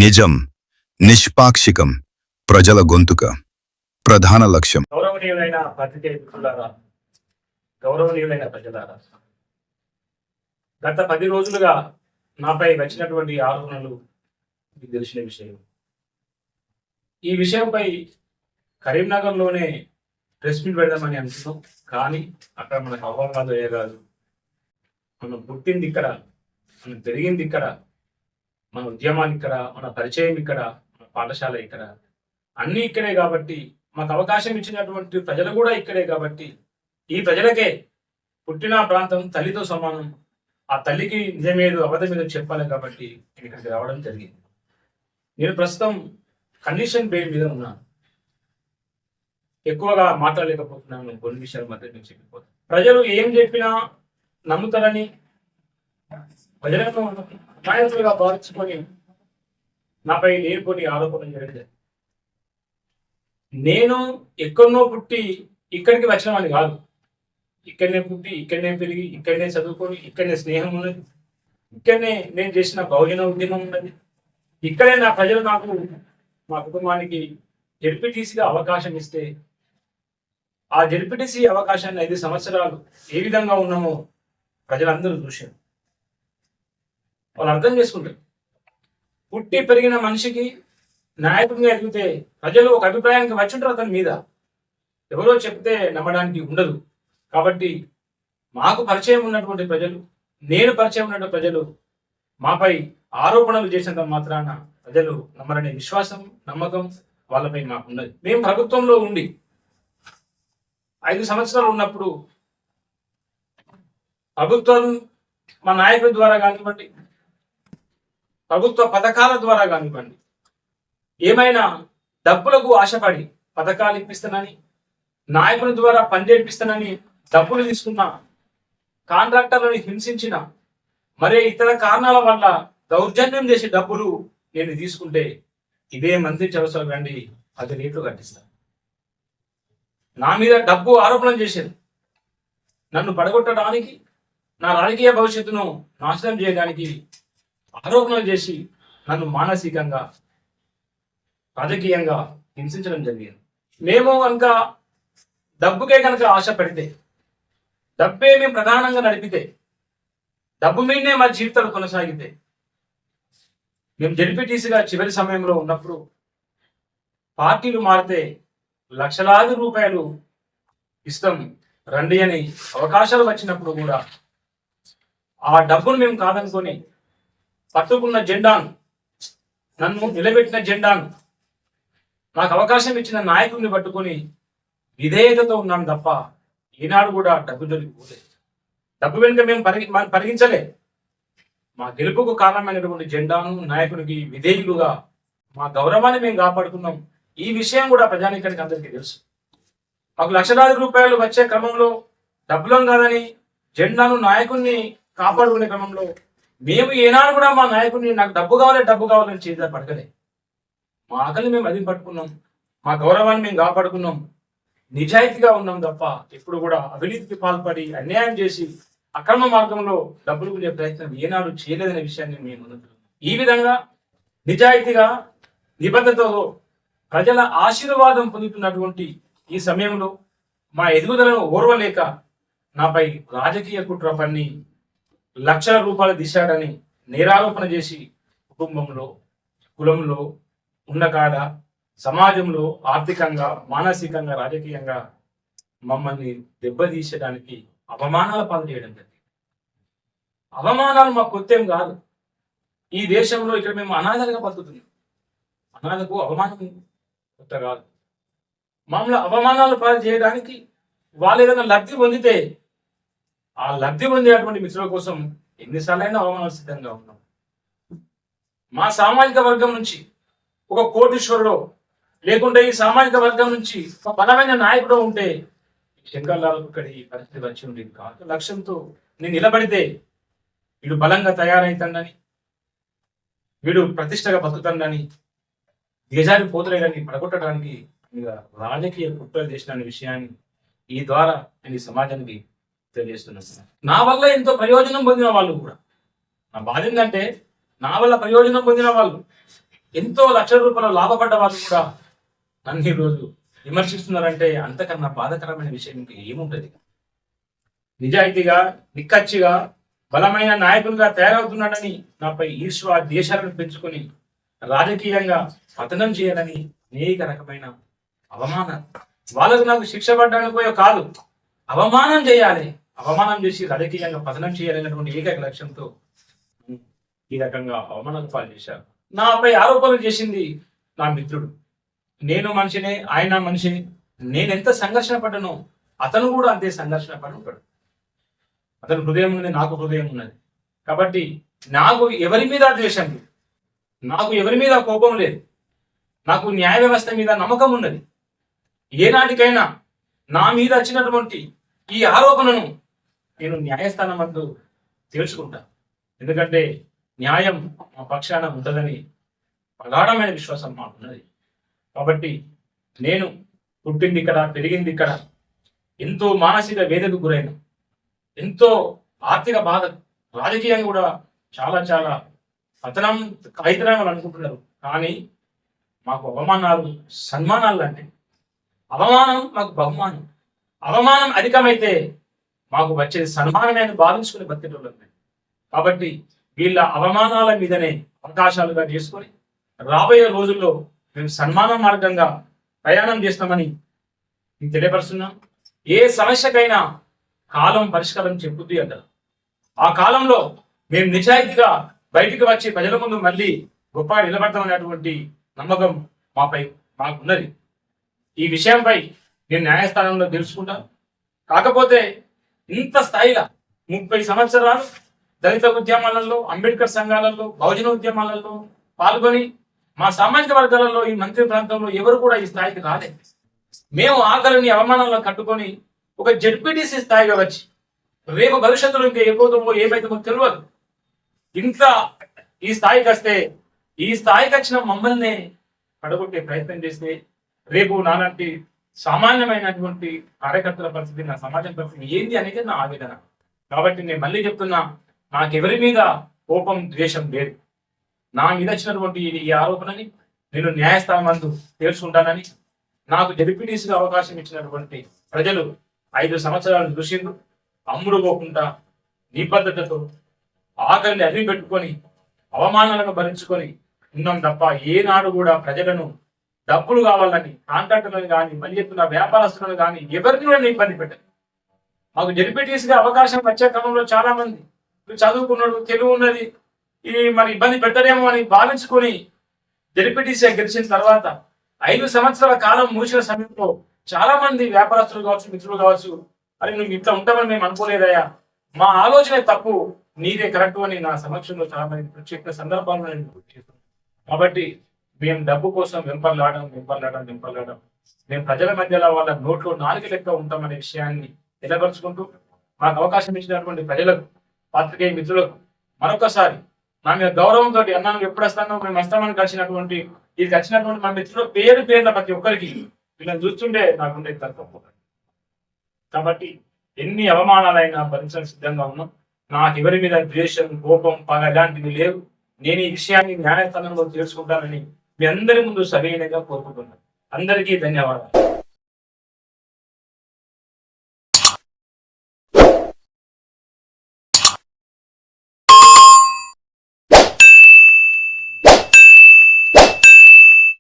నిజం, నిష్పాక్షికం, ప్రజల గొంతుక ప్రధాన లక్ష్యం. గౌరవనీయులైన పత్రికేయ మిత్రులారా, గౌరవనీయులైన ప్రజలారా, గత 10 రోజులుగా నాపై వచ్చినటువంటి ఆరోపణలు మీకు తెలిసిన విషయం. ఈ విషయంపై కరీంనగర్లోనే ప్రెస్ మీట్ పెడదామని అనుకున్నాం. కానీ అక్కడ మనకు అవగాహన కాదు. మనం పుట్టింది ఇక్కడ, మనం పెరిగింది ఇక్కడ, మన ఉద్యమాలు ఇక్కడ, మన పరిచయం ఇక్కడ, మన పాఠశాల ఇక్కడ, అన్నీ ఇక్కడే. కాబట్టి మాకు అవకాశం ఇచ్చినటువంటి ప్రజలు కూడా ఇక్కడే. కాబట్టి ఈ ప్రజలకే పుట్టిన ప్రాంతం తల్లితో సమానం. ఆ తల్లికి నిజమేదో అబద్ధమేదో చెప్పాలి. కాబట్టి నేను ఇక్కడికి రావడం జరిగింది. నేను ప్రస్తుతం కండిషన్ బెయిల్ మీద ఉన్నాను. ఎక్కువగా మాట్లాడలేకపోతున్నాను. కొన్ని విషయాల మధ్య నేను చెప్పిపోతాను. ప్రజలు ఏం చెప్పినా నమ్ముతారని ప్రజలను నాయకులుగా భావించుకొని నాపై లేనిపోని ఆరోపణలు జరిగింది. నేను ఎక్కడనో పుట్టి ఇక్కడికి వచ్చిన వాడిని కాదు. ఇక్కడనే పుట్టి, ఇక్కడనే పెరిగి, ఇక్కడనే చదువుకొని, ఇక్కడనే స్నేహం ఉన్నది, ఇక్కడనే నేను చేసిన బహుజన ఉద్యమం ఉన్నది. ఇక్కడే నా ప్రజలు నాకు, మా కుటుంబానికి జెడ్పీటీసీగా అవకాశం ఇస్తే, ఆ జెడ్పీటీసీ అవకాశాన్ని 5 సంవత్సరాలు ఏ విధంగా ఉన్నామో ప్రజలందరూ చూశారు. వాళ్ళు అర్థం చేసుకుంటారు. పుట్టి పెరిగిన మనిషికి నాయకుడిగా ఎదిగితే ప్రజలు ఒక అభిప్రాయానికి వచ్చి ఉంటారు అతని మీద. ఎవరో చెప్తే నమ్మడానికి ఉండదు. కాబట్టి మాకు పరిచయం ఉన్నటువంటి ప్రజలు, నేను పరిచయం ఉన్నటువంటి ప్రజలు మాపై ఆరోపణలు చేసినంత మాత్రాన ప్రజలు నమ్మరనే విశ్వాసం, నమ్మకం వాళ్ళపై మాకు ఉన్నది. మేము ప్రభుత్వంలో ఉండి 5 సంవత్సరాలు ఉన్నప్పుడు ప్రభుత్వం మా నాయకుల ద్వారా కానివ్వండి, ప్రభుత్వ పథకాల ద్వారా కానివ్వండి, ఏమైనా డబ్బులకు ఆశపడి పథకాలు ఇప్పిస్తానని, నాయకుల ద్వారా పనిచేపిస్తానని డబ్బులు తీసుకున్న, కాంట్రాక్టర్లను హింసించిన, మరే ఇతర కారణాల వల్ల దౌర్జన్యం చేసే డబ్బులు నేను తీసుకుంటే ఇదే మంత్రి చౌసా రండి 10 రేట్లు కట్టిస్తాను. నా మీద డబ్బు ఆరోపణలు చేశారు. నన్ను పడగొట్టడానికి, నా రాజకీయ భవిష్యత్తును నాశనం చేయడానికి ఆరోపణలు చేసి నన్ను మానసికంగా, రాజకీయంగా హింసించడం జరిగింది. మేము కనుక డబ్బుకే కనుక ఆశ పెడితే, డబ్బే మేము ప్రధానంగా నడిపితే, డబ్బు మీదనే మా జీవితాలు కొనసాగితే, మేము జెడ్పీటీసీగా చివరి సమయంలో ఉన్నప్పుడు పార్టీలు మారితే లక్షలాది రూపాయలు ఇస్తాం రండి అని అవకాశాలు వచ్చినప్పుడు కూడా ఆ డబ్బును మేము కాదనుకొని పట్టుకున్న జెండాను, నన్ను నిలబెట్టిన జెండాను, నాకు అవకాశం ఇచ్చిన నాయకుడిని పట్టుకొని విధేయతతో ఉన్నాను తప్ప ఈనాడు కూడా డబ్బు దొరికిపోలేదు. డబ్బు వెనుక మేము పరిగించలే. మా గెలుపుకు కారణమైనటువంటి జెండాను, నాయకునికి విధేయులుగా మా గౌరవాన్ని మేము కాపాడుకున్నాం. ఈ విషయం కూడా ప్రజానీకానికి అందరికీ తెలుసు. మాకు లక్షలాది రూపాయలు వచ్చే క్రమంలో డబ్బులం కాదని జెండాను, నాయకుడిని కాపాడుకునే క్రమంలో మేము ఏనాడు కూడా మా నాయకుడిని నాకు డబ్బు కావాలని చేతిలో పడకలే. మా ఆకలిని మేము అది పట్టుకున్నాం, మా గౌరవాన్ని మేము కాపాడుకున్నాం, నిజాయితీగా ఉన్నాం తప్ప ఎప్పుడు కూడా అవినీతికి పాల్పడి అన్యాయం చేసి అక్రమ మార్గంలో డబ్బులు కొనే ప్రయత్నం ఏనాడు చేయలేదనే విషయాన్ని మేము అనుకుంటున్నాం. ఈ విధంగా నిజాయితీగా, నిబద్ధతతో ప్రజల ఆశీర్వాదం పొందుతున్నటువంటి ఈ సమయంలో మా ఎదుగుదలను ఓర్వలేక నాపై రాజకీయ కుట్ర పన్ని లక్షల రూపాయలు తీశాడని నేరారోపణ చేసి కుటుంబంలో, కులంలో, ఉండకాడ, సమాజంలో ఆర్థికంగా, మానసికంగా, రాజకీయంగా మమ్మల్ని దెబ్బతీసడానికి అవమానాల పాలు చేయడం జరిగింది. అవమానాలు మాకు కొత్తేం కాదు. ఈ దేశంలో ఇక్కడ మేము అనాథలుగా బతుకుతున్నాం. అనాథకు అవమానం కొత్త కాదు. మమ్మల్ని అవమానాలు పాలు చేయడానికి వాళ్ళు ఏదైనా లబ్ధి పొందితే ఆ లబ్ధి పొందేటువంటి మిత్రుల కోసం ఎన్నిసార్లైనా అవమానాలు సిద్ధంగా ఉన్నాం. మా సామాజిక వర్గం నుంచి ఒక కోటీశ్వరుడు, లేకుంటే ఈ సామాజిక వర్గం నుంచి ఒక బలమైన నాయకుడు ఉంటే శంకర్లాల్ ఇక్కడి పరిస్థితి వచ్చి ఉండేది కాదు. లక్ష్యంతో నేను నిలబడితే వీడు బలంగా తయారైతుందని, వీడు ప్రతిష్టగా బతుకుతుందని, దిగజారి పోతలేదని పడగొట్టడానికి రాజకీయ కుట్రలు చేసిన విషయాన్ని ఈ ద్వారా నేను ఈ సమాజానికి తెలియజేస్తున్నాను. నా వల్ల ఎంతో ప్రయోజనం పొందిన వాళ్ళు కూడా, నా బాధ ఏంటంటే నా వల్ల ప్రయోజనం పొందిన వాళ్ళు ఎంతో లక్షల రూపాయలు లాభపడ్డ వాళ్ళు కూడా నన్ను ఈరోజు విమర్శిస్తున్నారంటే అంతకన్నా బాధాకరమైన విషయం ఇంకా ఏముంటది? నిజాయితీగా నిక్కచ్చిగా బలమైన నాయకులుగా తయారవుతున్నాడని నాపై ఈర్ష్వ దేశాలను పెంచుకొని రాజకీయంగా పతనం చేయాలని అనేక రకమైన అవమానం, వాళ్ళకు నాకు శిక్ష పడ్డానికో కాదు, అవమానం చేయాలి, అవమానం చేసి రాజకీయంగా పతనం చేయాలనేటువంటి ఏకైక లక్ష్యంతో ఈ రకంగా అవమానాలు పాలు చేశారు. నాపై ఆరోపణలు చేసింది నా మిత్రుడు. నేను మనిషినే, ఆయన మనిషిని. నేను ఎంత సంఘర్షణ పడ్డానో అతను కూడా అంతే సంఘర్షణ పడి ఉంటాడు. అతను హృదయం ఉన్నది, నాకు హృదయం ఉన్నది. కాబట్టి నాకు ఎవరి మీద ద్వేషం లేదు, నాకు ఎవరి మీద కోపం లేదు, నాకు న్యాయ వ్యవస్థ మీద నమ్మకం ఉన్నది. ఏనాటికైనా నా మీద వచ్చినటువంటి ఈ ఆరోపణను నేను న్యాయస్థానం అందు తేల్చుకుంటా. ఎందుకంటే న్యాయం మా పక్షాన ఉంటుందని ప్రగాఢమైన విశ్వాసం మాకున్నది. కాబట్టి నేను పుట్టింది ఇక్కడ, పెరిగింది ఇక్కడ, ఎంతో మానసిక వేదనకు గురైన, ఎంతో ఆర్థిక బాధ, రాజకీయంగా కూడా చాలా చాలా పతనం కాగితరాలు అనుకుంటున్నారు. కానీ మాకు అవమానాలు సన్మానాలు అంటే అవమానం మాకు బహుమానం, అవమానం అధికమైతే మాకు వచ్చేది సన్మానమే అని భావించుకుని బతికేటోళ్ళం. కాబట్టి వీళ్ళ అవమానాల మీదనే అవకాశాలుగా చేసుకొని రాబోయే రోజుల్లో మేము సన్మాన మార్గంగా ప్రయాణం చేస్తామని మీకు తెలియపరుస్తున్నాం. ఏ సమస్యకైనా కాలం పరిష్కారం చెప్పుద్ది అంటారు. ఆ కాలంలో మేము నిజాయితీగా బయటికి వచ్చి ప్రజల ముందు మళ్ళీ గొప్పగా నిలబడతామనేటువంటి నమ్మకం మాకున్నది. ఈ విషయంపై నేను న్యాయస్థానంలో తెలుసుకుంటాను. కాకపోతే ఇంత స్థాయిలో 30 సంవత్సరాలు దళిత ఉద్యమాలలో, అంబేద్కర్ సంఘాలలో, బహుజన ఉద్యమాలలో పాల్గొని మా సామాజిక వర్గాలలో ఈ మంత్రి ప్రాంతంలో ఎవరు కూడా ఈ స్థాయికి రాలేదు. మేము ఆకలిని అవమానాలను కట్టుకొని ఒక జెడ్పీటీసీ స్థాయిగా వచ్చి రేపు భవిష్యత్తులో ఇంకా ఏమవుతుందో ఏమైతుందో తెలియదు. ఇంత ఈ స్థాయికి వస్తే, ఈ స్థాయికి వచ్చిన మమ్మల్ని పడగొట్టే ప్రయత్నం చేస్తే రేపు నాలాంటి సామాన్యమైనటువంటి కార్యకర్తల పరిస్థితి, నా సమాజం పరిస్థితి ఏంది అనేది నా ఆవేదన. కాబట్టి నేను మళ్ళీ చెప్తున్నా, నాకెవరి మీద కోపం ద్వేషం లేదు. నా మీద వచ్చినటువంటి ఈ ఆరోపణని నేను న్యాయస్థానం అందు తేల్చుకుంటానని, నాకు జెడ్పీటీసీగా అవకాశం ఇచ్చినటువంటి ప్రజలు 5 సంవత్సరాలు చూసిండ్రు. అమ్ముడు పోకుండా నిబద్ధతతో ఆకలిని అదిమి పెట్టుకొని అవమానాలను భరించుకొని ఉన్నాం తప్ప ఏనాడు కూడా ప్రజలను డబ్బులు కావాలని, కాంట్రాక్టర్లను కానీ, మళ్ళీ చెప్తున్న వ్యాపారస్తులను కానీ ఎవరిని కూడా ఇబ్బంది పెట్టారు. మాకు జెడ్పీటీసీగా అవకాశం వచ్చే క్రమంలో చాలా మంది చదువుకున్నాడు, తెలివి ఉన్నది, ఇది మరి ఇబ్బంది పెట్టరేమో అని భావించుకొని జెడ్పీటీసీ గెలిచిన తర్వాత 5 సంవత్సరాల కాలం మూసిన సమయంలో చాలా మంది వ్యాపారస్తులు కావచ్చు, మిత్రులు కావచ్చు, అని నువ్వు ఇట్లా ఉంటామని మేము అనుకోలేదయ్యా, మా ఆలోచన తప్పు, నీదే కరెక్ట్ అని నా సమక్షంలో చాలా మంది చెప్పిన సందర్భాలను నేను గుర్తిస్తున్నాను. కాబట్టి మేము డబ్బు కోసం వెంపర్లాడడం, మేము ప్రజల మధ్యలో వాళ్ళ నోట్లో నాలుగు లెక్క ఉంటామనే విషయాన్ని నిలబరుచుకుంటూ మాకు అవకాశం ఇచ్చినటువంటి ప్రజలకు, పాత్రికేయ మిత్రులకు మరొకసారి నా మీద గౌరవంతో అన్నాను ఎప్పుడు వస్తానో మేము వస్తామని కలిసినటువంటి ఇది వచ్చినటువంటి మా మిత్రులు పేర్ల ప్రతి ఒక్కరికి వీళ్ళని చూస్తుంటే నాకుండే తక్కువ. కాబట్టి ఎన్ని అవమానాలైనా భరించడానికి సిద్ధంగా ఉన్నాం. నాకు ఎవరి మీద ద్వేషం, కోపం, పగ ఇలాంటివి లేవు. నేను ఈ విషయాన్ని న్యాయస్థానంలో తెలుసుకుంటానని మీ అందరి ముందు సరైనగా కోరుకుంటున్నాను. అందరికీ ధన్యవాదాలు.